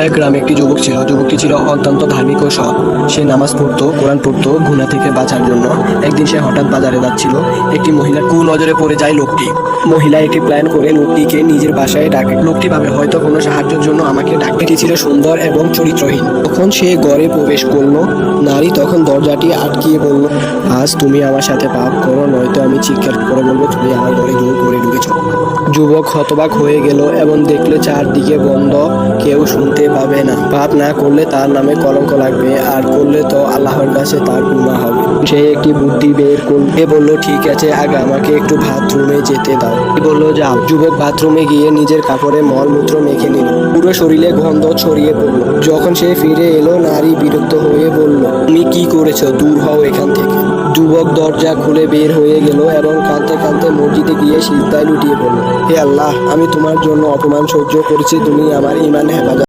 এক গ্রামে একটি যুবক ছিল। যুবকটি ছিল অত্যন্ত ধার্মিক ও সৎ। সে নামাজ পড়তো, কোরআন পড়তো গুনাহ থেকে বাঁচার জন্য। একদিন সে হঠাৎ বাজারে যাচ্ছিল। একটি মহিলার কুনজরে পড়ে যায় লোকটি। মহিলা একটি প্ল্যান করে লোকটিকে নিজের বাসায় ডাকে। লোকটি ভাবে হয়তো কোনো সাহায্যের জন্য আমাকে ডাকে। এটি ছিল সুন্দর এবং চরিত্রহীন। তখন সে ঘরে প্রবেশ করলো। নারী তখন দরজাটি আটকিয়ে বলল, আজ তুমি আমার সাথে পাপ করো, নয়তো আমি চিৎকার করে বলবো তুমি আমার ঘরে জোর করে ঢুকেছ। যুবক হতবাক হয়ে গেল এবং দেখলে চারদিকে বন্ধ, কেউ শুনতে পাবে না। পাপ না করলে তার নামে কলঙ্ক লাগবে, আর করলে তো আল্লাহর কাছে তার গুনাহ হবে। সে একটি বুদ্ধি বের করলে বলল, ঠিক আছে, আগে আমাকে একটু বাথরুমে যেতে দাও। বলল, যাও। যুবক বাথরুমে গিয়ে নিজের কাপড়ে মলমূত্র মেখে নিল। পুরো শরীরে গন্ধ ছড়িয়ে পড়ল। যখন সে ফিরে এলো, নারী বিরক্ত হয়ে বলল, তুমি কি করেছো? দূর হও এখান থেকে। যুবক দরজা খুলে বের হয়ে গেল এবং কাঁদতে কাঁদতে মসজিদে গিয়ে সিজদায় লুটিয়ে পড়ল। হে আল্লাহ, আমি তোমার জন্য অপমান সহ্য করেছি, তুমি আমার ঈমান হেফাজত